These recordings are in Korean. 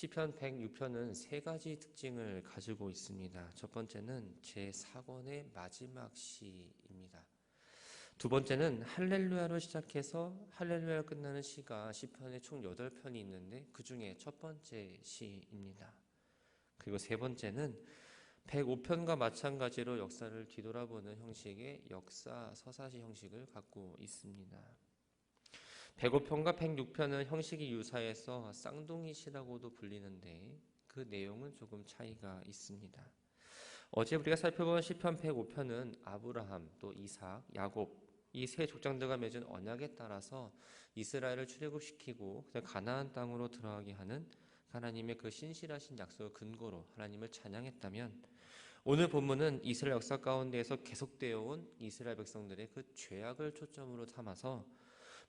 시편 106편은 세 가지 특징을 가지고 있습니다. 첫 번째는 제4권의 마지막 시입니다. 두 번째는 할렐루야로 시작해서 할렐루야로 끝나는 시가 시편에 총 8편이 있는데 그 중에 첫 번째 시입니다. 그리고 세 번째는 105편과 마찬가지로 역사를 뒤돌아보는 형식의 역사 서사시 형식을 갖고 있습니다. 105편과 106편은 형식이 유사해서 쌍둥이시라고도 불리는데 그 내용은 조금 차이가 있습니다. 어제 우리가 살펴본 시편 105편은 아브라함, 또 이삭, 야곱 이 세 족장들과 맺은 언약에 따라서 이스라엘을 출애굽시키고 가나안 땅으로 들어가게 하는 하나님의 그 신실하신 약속을 근거로 하나님을 찬양했다면, 오늘 본문은 이스라엘 역사 가운데에서 계속되어 온 이스라엘 백성들의 그 죄악을 초점으로 삼아서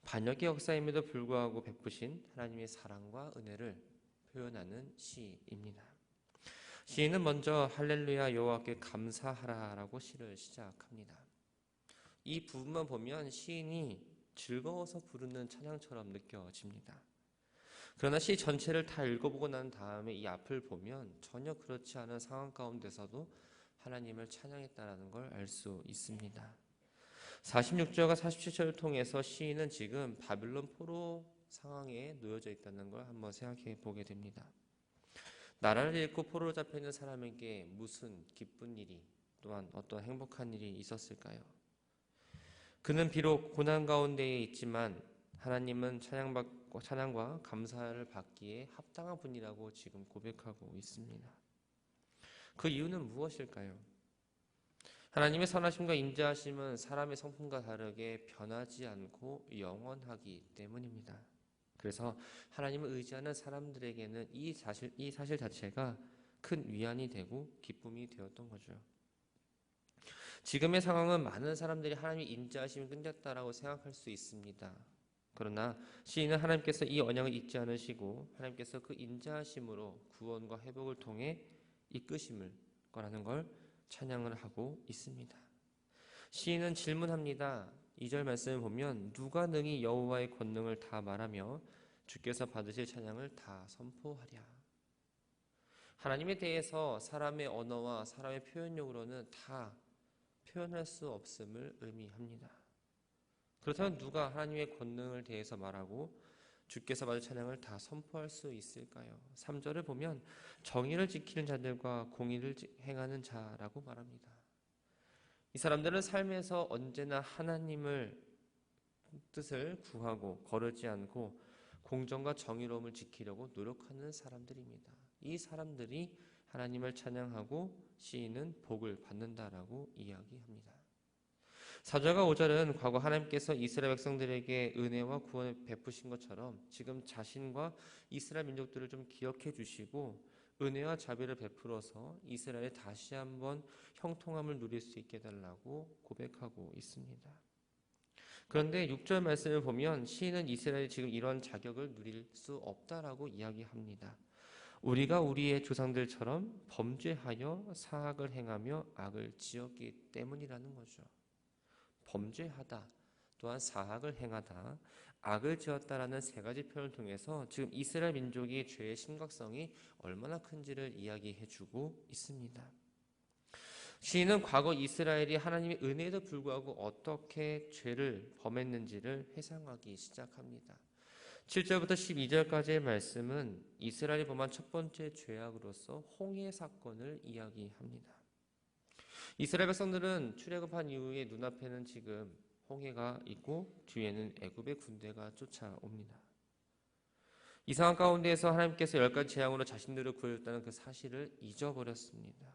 반역의 역사임에도 불구하고 베푸신 하나님의 사랑과 은혜를 표현하는 시입니다. 시인은 먼저 할렐루야 여호와께 감사하라라고 시를 시작합니다. 이 부분만 보면 시인이 즐거워서 부르는 찬양처럼 느껴집니다. 그러나 시 전체를 다 읽어보고 난 다음에 이 앞을 보면 전혀 그렇지 않은 상황 가운데서도 하나님을 찬양했다는 걸 알 수 있습니다. 46절과 47절을 통해서 시인은 지금 바빌론 포로 상황에 놓여져 있다는 걸 한번 생각해 보게 됩니다. 나라를 잃고 포로로 잡혀있는 사람에게 무슨 기쁜 일이, 또한 어떤 행복한 일이 있었을까요? 그는 비록 고난 가운데에 있지만 하나님은 찬양과 감사를 받기에 합당한 분이라고 지금 고백하고 있습니다. 그 이유는 무엇일까요? 하나님의 선하심과 인자하심은 사람의 성품과 다르게 변하지 않고 영원하기 때문입니다. 그래서 하나님을 의지하는 사람들에게는 이 사실 자체가 큰 위안이 되고 기쁨이 되었던 거죠. 지금의 상황은 많은 사람들이 하나님의 인자하심이 끊겼다라고 생각할 수 있습니다. 그러나 시인은 하나님께서 이 언약을 잊지 않으시고 하나님께서 그 인자하심으로 구원과 회복을 통해 이끄심을 거라는 걸 찬양을 하고 있습니다. 시인은 질문합니다. 2절 말씀을 보면 누가 능히 여호와의 권능을 다 말하며 주께서 받으실 찬양을 다 선포하랴. 하나님에 대해서 사람의 언어와 사람의 표현력으로는 다 표현할 수 없음을 의미합니다. 그렇다면 누가 하나님의 권능을 대해서 말하고 주께서 받을 찬양을 다 선포할 수 있을까요? 3절을 보면 정의를 지키는 자들과 공의를 행하는 자라고 말합니다. 이 사람들은 삶에서 언제나 하나님을 뜻을 구하고 거르지 않고 공정과 정의로움을 지키려고 노력하는 사람들입니다. 이 사람들이 하나님을 찬양하고 시인은 복을 받는다라고 이야기합니다. 4절과 5절은 과거 하나님께서 이스라엘 백성들에게 은혜와 구원을 베푸신 것처럼 지금 자신과 이스라엘 민족들을 좀 기억해 주시고 은혜와 자비를 베풀어서 이스라엘에 다시 한번 형통함을 누릴 수 있게 해달라고 고백하고 있습니다. 그런데 6절 말씀을 보면 시인은 이스라엘이 지금 이런 자격을 누릴 수 없다라고 이야기합니다. 우리가 우리의 조상들처럼 범죄하여 사악을 행하며 악을 지었기 때문이라는 거죠. 범죄하다, 또한 사악을 행하다, 악을 지었다라는 세 가지 표현을 통해서 지금 이스라엘 민족이 죄의 심각성이 얼마나 큰지를 이야기해주고 있습니다. 시인은 과거 이스라엘이 하나님의 은혜에도 불구하고 어떻게 죄를 범했는지를 회상하기 시작합니다. 7절부터 12절까지의 말씀은 이스라엘이 범한 첫 번째 죄악으로서 홍해 사건을 이야기합니다. 이스라엘 백성들은 출애굽한 이후에 눈앞에는 지금 홍해가 있고 뒤에는 애굽의 군대가 쫓아옵니다. 이 상황 가운데에서 하나님께서 10가지 재앙으로 자신들을 구해줬다는 그 사실을 잊어버렸습니다.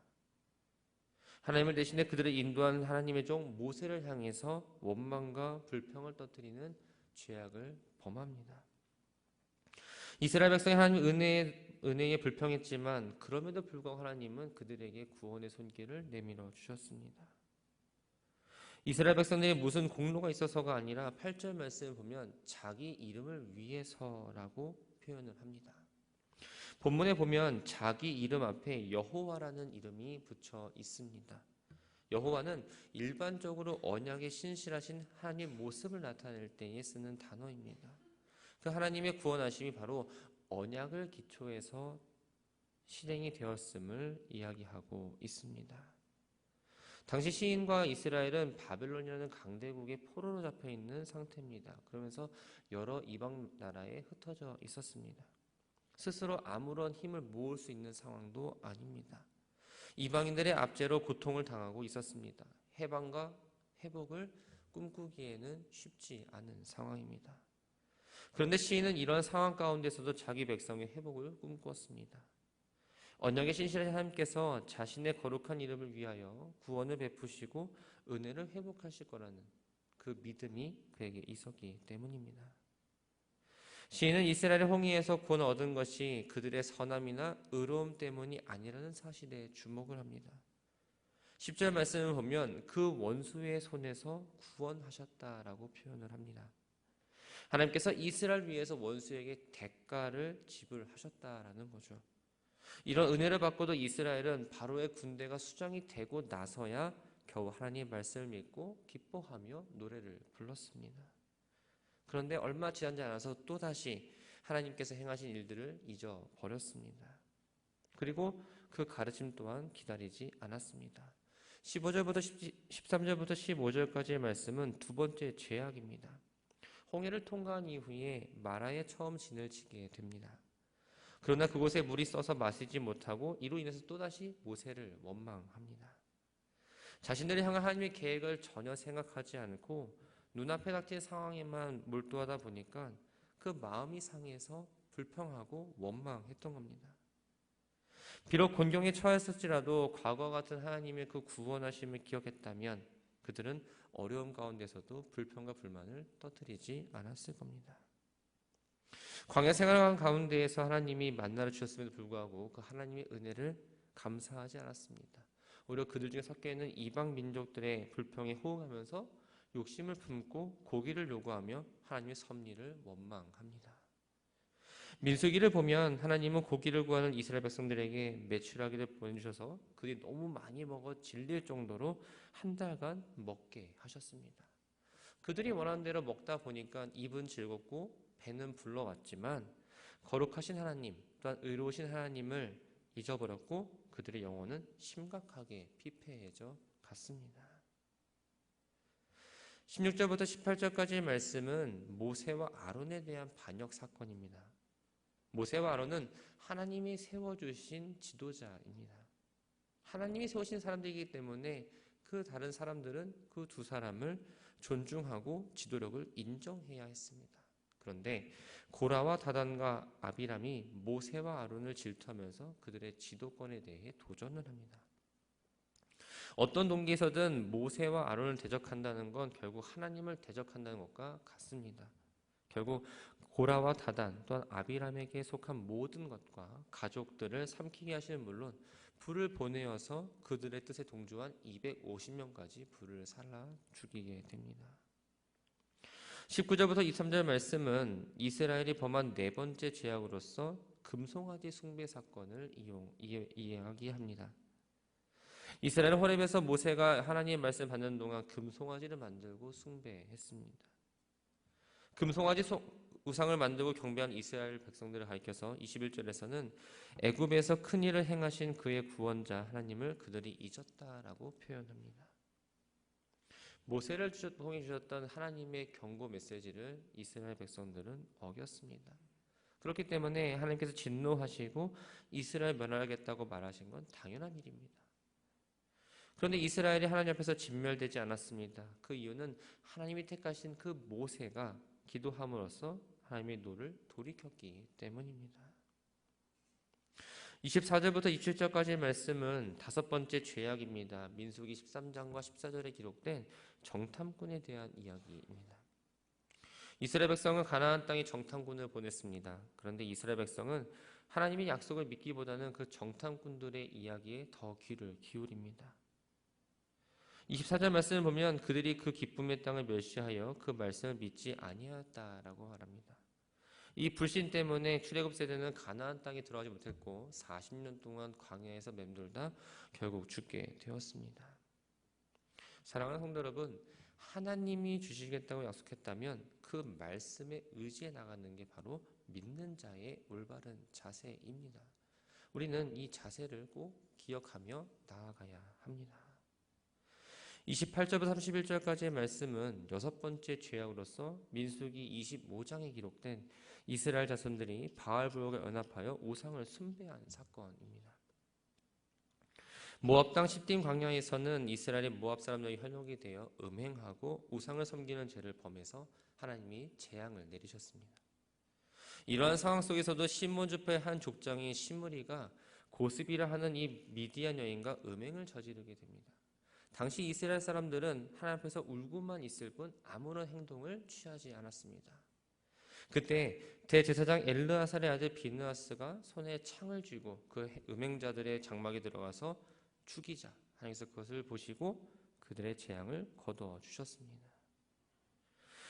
하나님을 대신해 그들을 인도한 하나님의 종 모세를 향해서 원망과 불평을 터뜨리는 죄악을 범합니다. 이스라엘 백성이 하나님의 은혜에 불평했지만 그럼에도 불구하고 하나님은 그들에게 구원의 손길을 내밀어 주셨습니다. 이스라엘 백성들이 무슨 공로가 있어서가 아니라 8절 말씀을 보면 자기 이름을 위해서라고 표현을 합니다. 본문에 보면 자기 이름 앞에 여호와라는 이름이 붙여 있습니다. 여호와는 일반적으로 언약의 신실하신 하나님의 모습을 나타낼 때에 쓰는 단어입니다. 그 하나님의 구원하심이 바로 언약을 기초해서 실행이 되었음을 이야기하고 있습니다. 당시 시인과 이스라엘은 바벨론이라는 강대국의 포로로 잡혀 있는 상태입니다. 그러면서 여러 이방 나라에 흩어져 있었습니다. 스스로 아무런 힘을 모을 수 있는 상황도 아닙니다. 이방인들의 압제로 고통을 당하고 있었습니다. 해방과 회복을 꿈꾸기에는 쉽지 않은 상황입니다. 그런데 시인은 이런 상황 가운데서도 자기 백성의 회복을 꿈꾸었습니다. 언약의 신실하신 하나님께서 자신의 거룩한 이름을 위하여 구원을 베푸시고 은혜를 회복하실 거라는 그 믿음이 그에게 있었기 때문입니다. 시인은 이스라엘의 홍해에서 구원을 얻은 것이 그들의 선함이나 의로움 때문이 아니라는 사실에 주목을 합니다. 10절 말씀을 보면 그 원수의 손에서 구원하셨다라고 표현을 합니다. 하나님께서 이스라엘 위해서 원수에게 대가를 지불하셨다라는 거죠. 이런 은혜를 받고도 이스라엘은 바로의 군대가 수장이 되고 나서야 겨우 하나님의 말씀을 믿고 기뻐하며 노래를 불렀습니다. 그런데 얼마 지나지 않아서 또다시 하나님께서 행하신 일들을 잊어버렸습니다. 그리고 그 가르침 또한 기다리지 않았습니다. 15절부터 13절부터 15절까지의 말씀은 두 번째 죄악입니다. 홍해를 통과한 이후에 마라에 처음 진을 치게 됩니다. 그러나 그곳에 물이 써서 마시지 못하고 이로 인해서 또다시 모세를 원망합니다. 자신들이 향한 하나님의 계획을 전혀 생각하지 않고 눈앞에 닥친 상황에만 몰두하다 보니까 그 마음이 상해서 불평하고 원망했던 겁니다. 비록 곤경에 처했을지라도 과거 같은 하나님의 그 구원하심을 기억했다면 그들은 어려움 가운데서도 불평과 불만을 터뜨리지 않았을 겁니다. 광야 생활 가운데에서 하나님이 만나를 주셨음에도 불구하고 그 하나님의 은혜를 감사하지 않았습니다. 오히려 그들 중에 섞여 있는 이방 민족들의 불평에 호응하면서 욕심을 품고 고기를 요구하며 하나님의 섭리를 원망합니다. 민수기를 보면 하나님은 고기를 구하는 이스라엘 백성들에게 메추라기를 보내주셔서 그들이 너무 많이 먹어 질릴 정도로 한 달간 먹게 하셨습니다. 그들이 원하는 대로 먹다 보니까 입은 즐겁고 배는 불러왔지만 거룩하신 하나님 또한 의로우신 하나님을 잊어버렸고 그들의 영혼은 심각하게 피폐해져 갔습니다. 16절부터 18절까지의 말씀은 모세와 아론에 대한 반역 사건입니다. 모세와 아론은 하나님이 세워주신 지도자입니다. 하나님이 세우신 사람들이기 때문에 그 다른 사람들은 그 두 사람을 존중하고 지도력을 인정해야 했습니다. 그런데 고라와 다단과 아비람이 모세와 아론을 질투하면서 그들의 지도권에 대해 도전을 합니다. 어떤 동기에서든 모세와 아론을 대적한다는 건 결국 하나님을 대적한다는 것과 같습니다. 결국 고라와 다단 또한 아비람에게 속한 모든 것과 가족들을 삼키게 하시는 물론 불을 보내어서 그들의 뜻에 동조한 250명까지 불을 살라 죽이게 됩니다. 19절부터 23절 말씀은 이스라엘이 범한 네 번째 죄악으로서 금송아지 숭배 사건을 이야기합니다. 이스라엘 호렙에서 모세가 하나님의 말씀 받는 동안 금송아지를 만들고 숭배했습니다. 금송아지 우상을 만들고 경배한 이스라엘 백성들을 가리켜서 21절에서는 애굽에서 큰 일을 행하신 그의 구원자 하나님을 그들이 잊었다라고 표현합니다. 모세를 통해 주셨던 하나님의 경고 메시지를 이스라엘 백성들은 어겼습니다. 그렇기 때문에 하나님께서 진노하시고 이스라엘 멸하겠다고 말하신 건 당연한 일입니다. 그런데 이스라엘이 하나님 앞에서 진멸되지 않았습니다. 그 이유는 하나님이 택하신 그 모세가 기도함으로써 하나님의 노를 돌이켰기 때문입니다. 24절부터 27절까지의 말씀은 다섯 번째 죄악입니다. 민수기 13장과 14절에 기록된 정탐꾼에 대한 이야기입니다. 이스라엘 백성은 가나안 땅에 정탐꾼을 보냈습니다. 그런데 이스라엘 백성은 하나님의 약속을 믿기보다는 그 정탐꾼들의 이야기에 더 귀를 기울입니다. 24절 말씀을 보면 그들이 그 기쁨의 땅을 멸시하여 그 말씀을 믿지 아니하였다라고 말합니다. 이 불신 때문에 출애굽 세대는 가나안 땅에 들어가지 못했고 40년 동안 광야에서 맴돌다 결국 죽게 되었습니다. 사랑하는 성도 여러분, 하나님이 주시겠다고 약속했다면 그 말씀에 의지해 나가는 게 바로 믿는 자의 올바른 자세입니다. 우리는 이 자세를 꼭 기억하며 나아가야 합니다. 28절부터 31절까지의 말씀은 여섯 번째 죄악으로서 민수기 25장에 기록된 이스라엘 자손들이 바알볼락을 연합하여 우상을 숭배한 사건입니다. 모압 땅 십딤 광야에서는 이스라엘의 모압 사람들이 현혹이 되어 음행하고 우상을 섬기는 죄를 범해서 하나님이 재앙을 내리셨습니다. 이러한 상황 속에서도 시몬 지파의 한 족장인 시므리가 고스비라 하는 이 미디안 여인과 음행을 저지르게 됩니다. 당시 이스라엘 사람들은 하나님 앞에서 울고만 있을 뿐 아무런 행동을 취하지 않았습니다. 그때 대제사장 엘르아살의 아들 비느하스가 손에 창을 쥐고 그 음행자들의 장막에 들어가서 죽이자 하나님께서 그것을 보시고 그들의 재앙을 거두어 주셨습니다.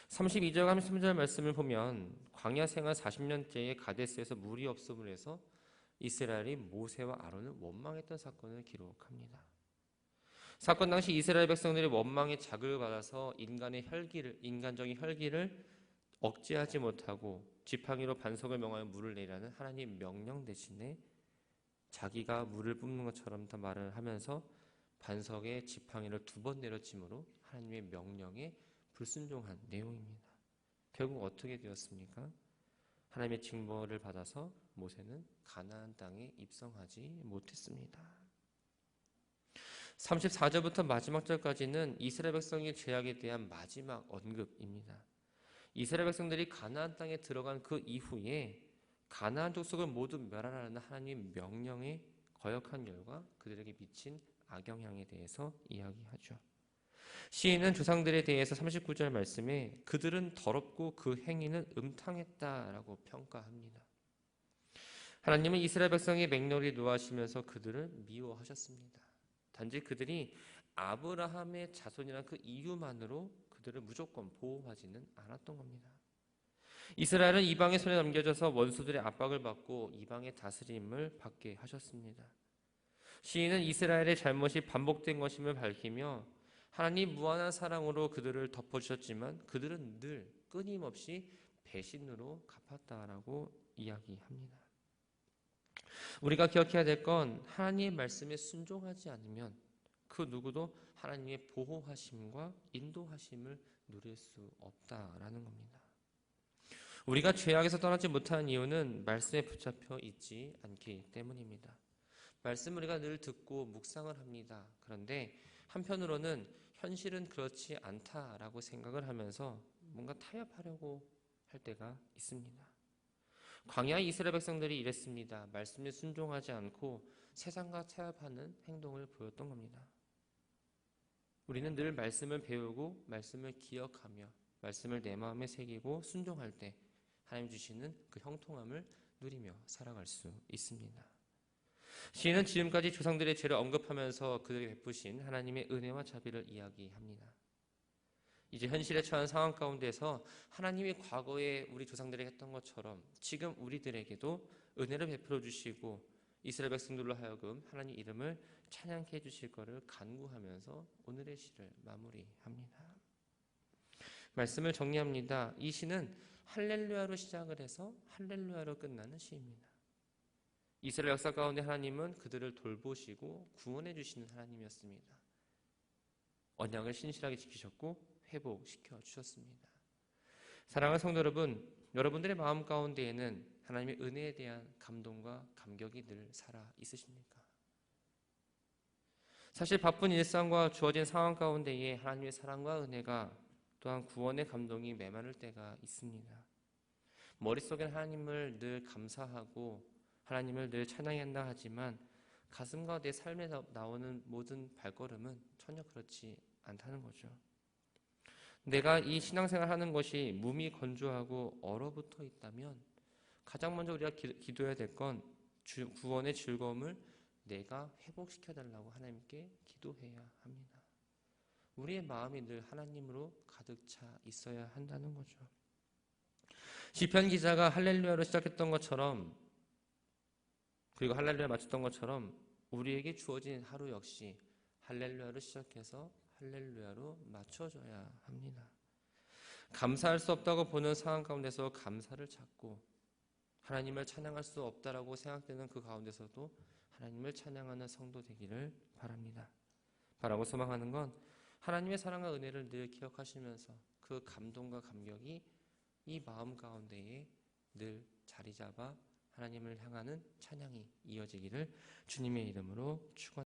32절 33절 말씀을 보면 광야 생활 40년째의 가데스에서 물이 없음을 해서 이스라엘이 모세와 아론을 원망했던 사건을 기록합니다. 사건 당시 이스라엘 백성들이 원망의 자극을 받아서 인간적인 혈기를 억제하지 못하고 지팡이로 반석을 명하여 물을 내라는 하나님 명령 대신에 자기가 물을 뿜는 것처럼 다 말을 하면서 반석에 지팡이를 2번 내려치므로 하나님의 명령에 불순종한 내용입니다. 결국 어떻게 되었습니까? 하나님의 징벌을 받아서 모세는 가나안 땅에 입성하지 못했습니다. 34절부터 마지막 절까지는 이스라엘 백성의 죄악에 대한 마지막 언급입니다. 이스라엘 백성들이 가나안 땅에 들어간 그 이후에 가나안 족속을 모두 멸하라는 하나님의 명령에 거역한 결과 그들에게 미친 악영향에 대해서 이야기하죠. 시인은 조상들에 대해서 39절 말씀에 그들은 더럽고 그 행위는 음탕했다라고 평가합니다. 하나님은 이스라엘 백성의 맹렬히 노하시면서 그들을 미워하셨습니다. 단지 그들이 아브라함의 자손이라는 그 이유만으로 그들을 무조건 보호하지는 않았던 겁니다. 이스라엘은 이방의 손에 넘겨져서 원수들의 압박을 받고 이방의 다스림을 받게 하셨습니다. 시인은 이스라엘의 잘못이 반복된 것임을 밝히며 하나님 무한한 사랑으로 그들을 덮어주셨지만 그들은 늘 끊임없이 배신으로 갚았다라고 이야기합니다. 우리가 기억해야 될 건 하나님의 말씀에 순종하지 않으면 그 누구도 하나님의 보호하심과 인도하심을 누릴 수 없다라는 겁니다. 우리가 죄악에서 떠나지 못하는 이유는 말씀에 붙잡혀 있지 않기 때문입니다. 말씀을 우리가 늘 듣고 묵상을 합니다. 그런데 한편으로는 현실은 그렇지 않다라고 생각을 하면서 뭔가 타협하려고 할 때가 있습니다. 광야 이스라엘 백성들이 이랬습니다. 말씀에 순종하지 않고 세상과 타협하는 행동을 보였던 겁니다. 우리는 늘 말씀을 배우고 말씀을 기억하며 말씀을 내 마음에 새기고 순종할 때 하나님 주시는 그 형통함을 누리며 살아갈 수 있습니다. 시인은 지금까지 조상들의 죄를 언급하면서 그들에게 베푸신 하나님의 은혜와 자비를 이야기합니다. 이제 현실에 처한 상황 가운데서 하나님이 과거에 우리 조상들에게 했던 것처럼 지금 우리들에게도 은혜를 베풀어 주시고 이스라엘 백성들로 하여금 하나님 이름을 찬양케 해주실 것을 간구하면서 오늘의 시를 마무리합니다. 말씀을 정리합니다. 이 시는 할렐루야로 시작을 해서 할렐루야로 끝나는 시입니다. 이스라엘 역사 가운데 하나님은 그들을 돌보시고 구원해 주시는 하나님이었습니다. 언약을 신실하게 지키셨고 회복시켜 주셨습니다. 사랑하는 성도 여러분, 여러분들의 마음 가운데에는 하나님의 은혜에 대한 감동과 감격이 늘 살아 있으십니까? 사실 바쁜 일상과 주어진 상황 가운데에 하나님의 사랑과 은혜가 또한 구원의 감동이 메마를 때가 있습니다. 머릿속엔 하나님을 늘 감사하고 하나님을 늘 찬양해야 한다 하지만 가슴과 내 삶에 나오는 모든 발걸음은 전혀 그렇지 않다는 거죠. 내가 이 신앙생활 하는 것이 몸이 건조하고 얼어붙어 있다면 가장 먼저 우리가 기도해야 될 건 구원의 즐거움을 내가 회복시켜달라고 하나님께 기도해야 합니다. 우리의 마음이 늘 하나님으로 가득 차 있어야 한다는 거죠. 시편 기자가 할렐루야로 시작했던 것처럼 그리고 할렐루야 마쳤던 것처럼 우리에게 주어진 하루 역시 할렐루야로 시작해서 할렐루야로 맞춰줘야 합니다. 감사할 수 없다고 보는 상황 가운데서 감사를 찾고 하나님을 찬양할 수 없다라고 생각되는 그 가운데서도 하나님을 찬양하는 성도 되기를 바랍니다. 바라고 소망하는 건 하나님의 사랑과 은혜를 늘 기억하시면서 그 감동과 감격이 이 마음 가운데에 늘 자리 잡아 하나님을 향하는 찬양이 이어지기를 주님의 이름으로 축원합니다.